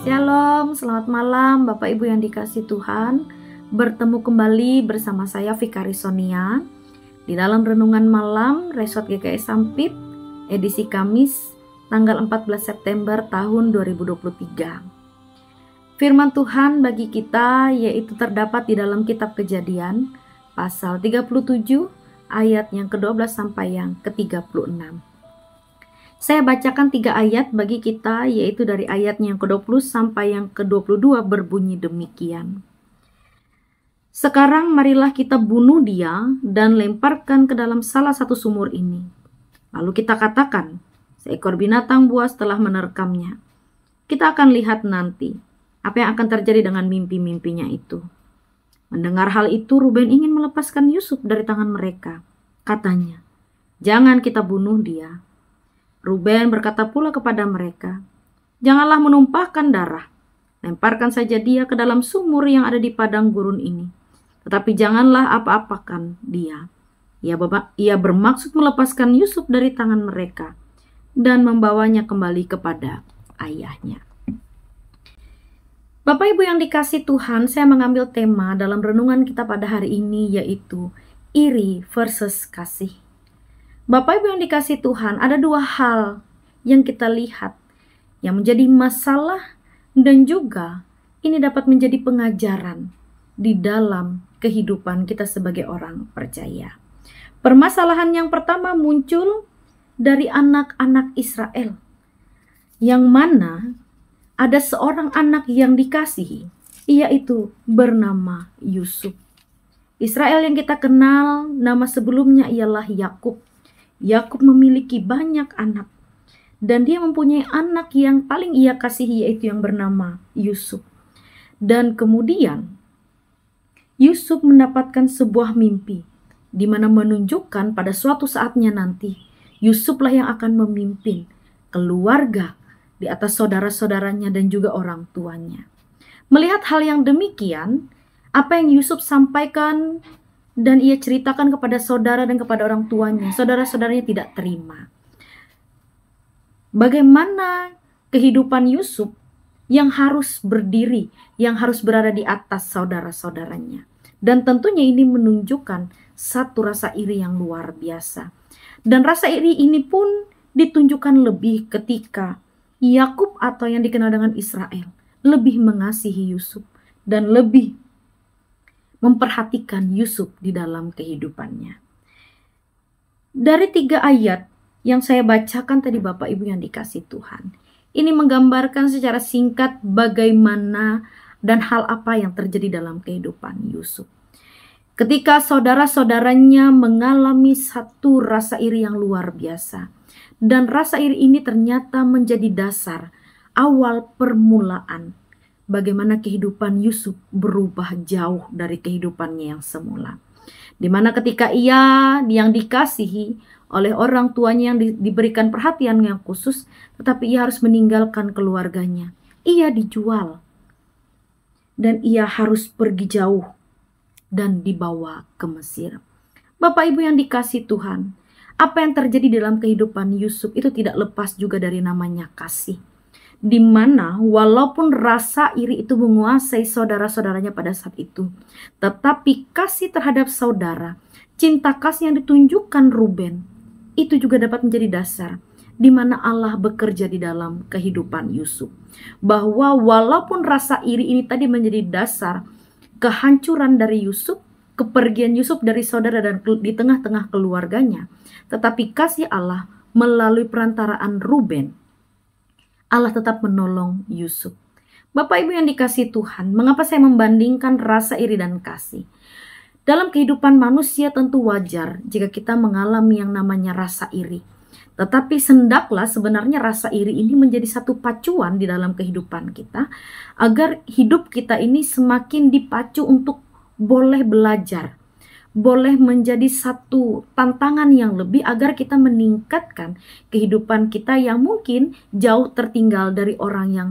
Shalom, selamat malam Bapak Ibu yang dikasihi Tuhan. Bertemu kembali bersama saya Fikari Sonia di dalam Renungan Malam Resort GKI Sampit edisi Kamis tanggal 14 September tahun 2023. Firman Tuhan bagi kita yaitu terdapat di dalam kitab Kejadian pasal 37 ayat yang ke-12 sampai yang ke-36. Saya bacakan 3 ayat bagi kita, yaitu dari ayatnya yang ke-20 sampai yang ke-22 berbunyi demikian. Sekarang marilah kita bunuh dia dan lemparkan ke dalam salah satu sumur ini. Lalu kita katakan, seekor binatang buas telah menerkamnya. Kita akan lihat nanti apa yang akan terjadi dengan mimpi-mimpinya itu. Mendengar hal itu, Ruben ingin melepaskan Yusuf dari tangan mereka. Katanya, jangan kita bunuh dia. Ruben berkata pula kepada mereka, janganlah menumpahkan darah. Lemparkan saja dia ke dalam sumur yang ada di padang gurun ini. Tetapi janganlah apa-apakan dia. Ia bermaksud melepaskan Yusuf dari tangan mereka dan membawanya kembali kepada ayahnya. Bapak Ibu yang dikasihi Tuhan, saya mengambil tema dalam renungan kita pada hari ini yaitu iri versus kasih. Bapak Ibu yang dikasihi Tuhan, ada 2 hal yang kita lihat yang menjadi masalah dan juga ini dapat menjadi pengajaran di dalam kehidupan kita sebagai orang percaya. Permasalahan yang pertama muncul dari anak-anak Israel, yang mana ada seorang anak yang dikasihi, yaitu bernama Yusuf. Israel yang kita kenal, nama sebelumnya ialah Yakub. Yakub memiliki banyak anak dan dia mempunyai anak yang paling ia kasihi yaitu yang bernama Yusuf. Dan kemudian Yusuf mendapatkan sebuah mimpi di mana menunjukkan pada suatu saatnya nanti Yusuflah yang akan memimpin keluarga di atas saudara-saudaranya dan juga orang tuanya. Melihat hal yang demikian, apa yang Yusuf sampaikan dan ia ceritakan kepada saudara dan kepada orang tuanya, saudara-saudaranya tidak terima. Bagaimana kehidupan Yusuf yang harus berdiri, yang harus berada di atas saudara-saudaranya. Dan tentunya ini menunjukkan satu rasa iri yang luar biasa. Dan rasa iri ini pun ditunjukkan lebih ketika Yakub atau yang dikenal dengan Israel lebih mengasihi Yusuf dan lebih memperhatikan Yusuf di dalam kehidupannya. Dari 3 ayat yang saya bacakan tadi Bapak Ibu yang dikasihi Tuhan, ini menggambarkan secara singkat bagaimana dan hal apa yang terjadi dalam kehidupan Yusuf. Ketika saudara-saudaranya mengalami satu rasa iri yang luar biasa, dan rasa iri ini ternyata menjadi dasar awal permulaan bagaimana kehidupan Yusuf berubah jauh dari kehidupannya yang semula. Di mana ketika ia yang dikasihi oleh orang tuanya yang diberikan perhatian yang khusus, tetapi ia harus meninggalkan keluarganya. Ia dijual dan ia harus pergi jauh dan dibawa ke Mesir. Bapak Ibu yang dikasihi Tuhan, apa yang terjadi dalam kehidupan Yusuf itu tidak lepas juga dari namanya kasih. Di mana walaupun rasa iri itu menguasai saudara-saudaranya pada saat itu, tetapi kasih terhadap saudara, cinta kasih yang ditunjukkan Ruben, itu juga dapat menjadi dasar di mana Allah bekerja di dalam kehidupan Yusuf. Bahwa walaupun rasa iri ini tadi menjadi dasar kehancuran dari Yusuf, kepergian Yusuf dari saudara dan di tengah-tengah keluarganya, tetapi kasih Allah melalui perantaraan Ruben, Allah tetap menolong Yusuf. Bapak Ibu yang dikasihi Tuhan, mengapa saya membandingkan rasa iri dan kasih? Dalam kehidupan manusia tentu wajar jika kita mengalami yang namanya rasa iri. Tetapi hendaklah sebenarnya rasa iri ini menjadi satu pacuan di dalam kehidupan kita, agar hidup kita ini semakin dipacu untuk boleh belajar, boleh menjadi satu tantangan yang lebih agar kita meningkatkan kehidupan kita yang mungkin jauh tertinggal dari orang yang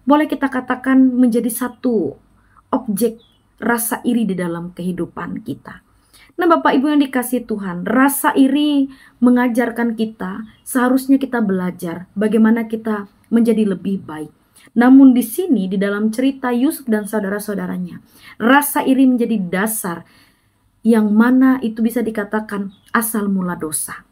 boleh kita katakan menjadi satu objek rasa iri di dalam kehidupan kita. Nah, Bapak Ibu yang dikasihi Tuhan, rasa iri mengajarkan kita, seharusnya kita belajar bagaimana kita menjadi lebih baik. Namun di sini, di dalam cerita Yusuf dan saudara-saudaranya, rasa iri menjadi dasar yang mana itu bisa dikatakan asal mula dosa.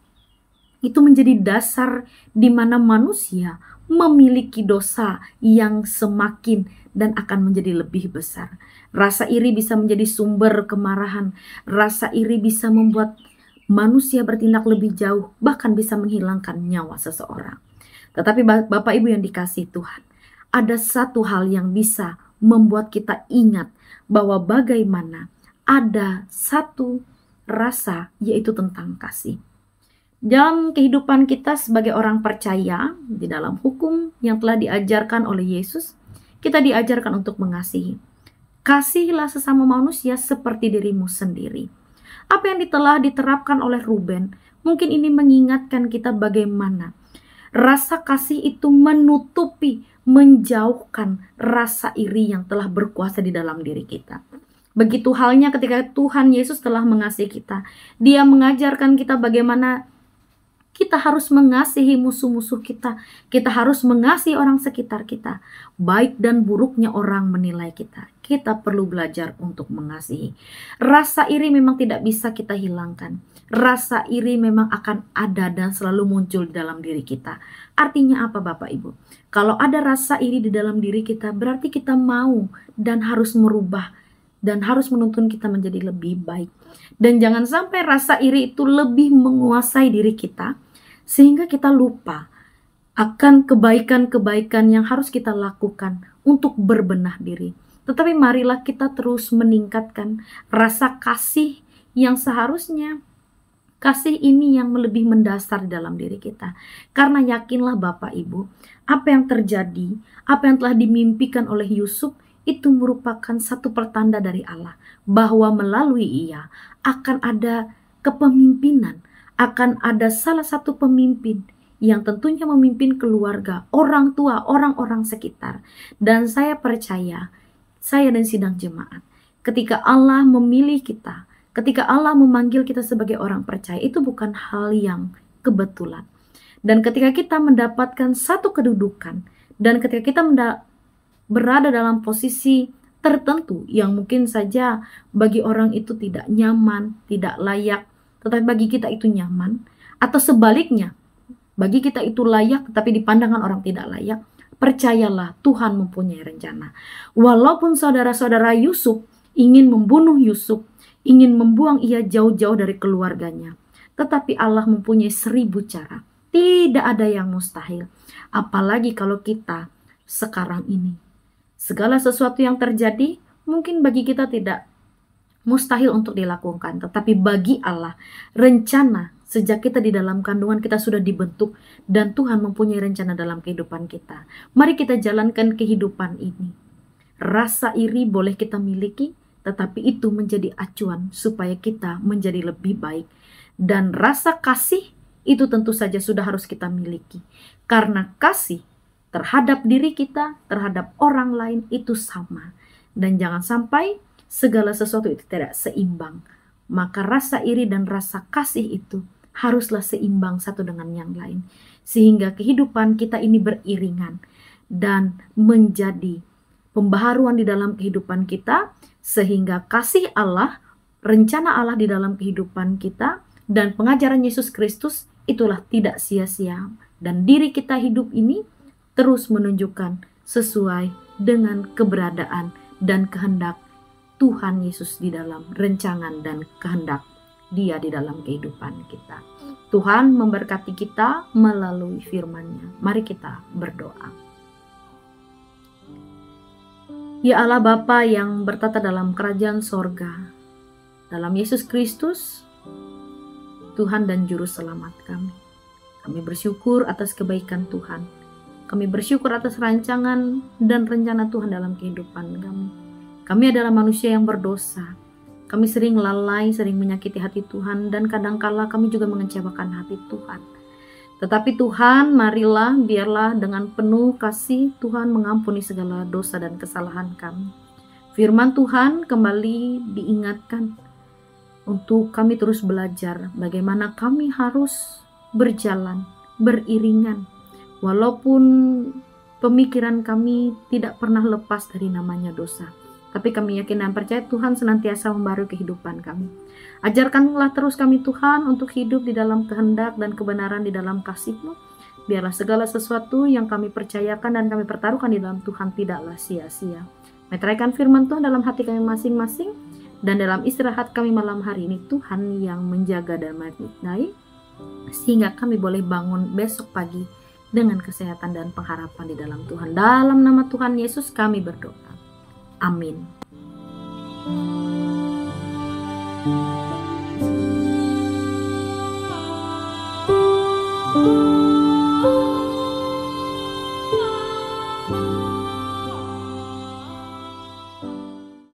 Itu menjadi dasar di mana manusia memiliki dosa yang semakin dan akan menjadi lebih besar. Rasa iri bisa menjadi sumber kemarahan. Rasa iri bisa membuat manusia bertindak lebih jauh, bahkan bisa menghilangkan nyawa seseorang. Tetapi Bapak Ibu yang dikasihi Tuhan, ada satu hal yang bisa membuat kita ingat bahwa bagaimana ada satu rasa, yaitu tentang kasih. Dalam kehidupan kita sebagai orang percaya, di dalam hukum yang telah diajarkan oleh Yesus, kita diajarkan untuk mengasihi. Kasihilah sesama manusia seperti dirimu sendiri. Apa yang telah diterapkan oleh Ruben, mungkin ini mengingatkan kita bagaimana rasa kasih itu menutupi, menjauhkan rasa iri yang telah berkuasa di dalam diri kita. Begitu halnya ketika Tuhan Yesus telah mengasihi kita. Dia mengajarkan kita bagaimana kita harus mengasihi musuh-musuh kita. Kita harus mengasihi orang sekitar kita. Baik dan buruknya orang menilai kita, kita perlu belajar untuk mengasihi. Rasa iri memang tidak bisa kita hilangkan. Rasa iri memang akan ada dan selalu muncul di dalam diri kita. Artinya apa Bapak Ibu? Kalau ada rasa iri di dalam diri kita, berarti kita mau dan harus merubah dan harus menuntun kita menjadi lebih baik. Dan jangan sampai rasa iri itu lebih menguasai diri kita, sehingga kita lupa akan kebaikan-kebaikan yang harus kita lakukan untuk berbenah diri. Tetapi marilah kita terus meningkatkan rasa kasih yang seharusnya kasih ini yang lebih mendasar di dalam diri kita. Karena yakinlah Bapak Ibu, apa yang terjadi, apa yang telah dimimpikan oleh Yusuf, itu merupakan satu pertanda dari Allah. Bahwa melalui ia akan ada kepemimpinan, akan ada salah satu pemimpin yang tentunya memimpin keluarga, orang tua, orang-orang sekitar. Dan saya percaya, saya dan sidang jemaat, ketika Allah memilih kita, ketika Allah memanggil kita sebagai orang percaya, itu bukan hal yang kebetulan. Dan ketika kita mendapatkan satu kedudukan, dan ketika kita berada dalam posisi tertentu yang mungkin saja bagi orang itu tidak nyaman, tidak layak, tetapi bagi kita itu nyaman, atau sebaliknya, bagi kita itu layak, tetapi di pandangan orang tidak layak, percayalah Tuhan mempunyai rencana. Walaupun saudara-saudara Yusuf ingin membunuh Yusuf, ingin membuang ia jauh-jauh dari keluarganya, tetapi Allah mempunyai 1000 cara. Tidak ada yang mustahil. Apalagi kalau kita sekarang ini, segala sesuatu yang terjadi mungkin bagi kita tidak mustahil untuk dilakukan, tetapi bagi Allah rencana sejak kita di dalam kandungan kita sudah dibentuk, dan Tuhan mempunyai rencana dalam kehidupan kita. Mari kita jalankan kehidupan ini. Rasa iri boleh kita miliki, tetapi itu menjadi acuan supaya kita menjadi lebih baik. Dan rasa kasih itu tentu saja sudah harus kita miliki, karena kasih terhadap diri kita, terhadap orang lain itu sama. Dan jangan sampai segala sesuatu itu tidak seimbang. Maka rasa iri dan rasa kasih itu haruslah seimbang satu dengan yang lain. Sehingga kehidupan kita ini beriringan dan menjadi pembaharuan di dalam kehidupan kita. Sehingga kasih Allah, rencana Allah di dalam kehidupan kita, dan pengajaran Yesus Kristus itulah tidak sia-sia. Dan diri kita hidup ini terus menunjukkan sesuai dengan keberadaan dan kehendak Tuhan Yesus di dalam rencangan dan kehendak Dia di dalam kehidupan kita. Tuhan memberkati kita melalui firman-Nya. Mari kita berdoa. Ya Allah Bapa yang bertata dalam kerajaan sorga, dalam Yesus Kristus, Tuhan dan Juru Selamat kami. Kami bersyukur atas kebaikan Tuhan. Kami bersyukur atas rancangan dan rencana Tuhan dalam kehidupan kami. Kami adalah manusia yang berdosa. Kami sering lalai, sering menyakiti hati Tuhan, dan kadangkala kami juga mengecewakan hati Tuhan. Tetapi Tuhan, marilah, biarlah dengan penuh kasih Tuhan mengampuni segala dosa dan kesalahan kami. Firman Tuhan kembali diingatkan untuk kami terus belajar bagaimana kami harus berjalan beriringan, walaupun pemikiran kami tidak pernah lepas dari namanya dosa. Tapi kami yakin dan percaya Tuhan senantiasa membarui kehidupan kami. Ajarkanlah terus kami Tuhan untuk hidup di dalam kehendak dan kebenaran di dalam kasih-Mu. Biarlah segala sesuatu yang kami percayakan dan kami pertaruhkan di dalam Tuhan tidaklah sia-sia. Meteraikan firman Tuhan dalam hati kami masing-masing, dan dalam istirahat kami malam hari ini Tuhan yang menjaga dan menyertai, sehingga kami boleh bangun besok pagi dengan kesehatan dan pengharapan di dalam Tuhan. Dalam nama Tuhan Yesus kami berdoa. Amin.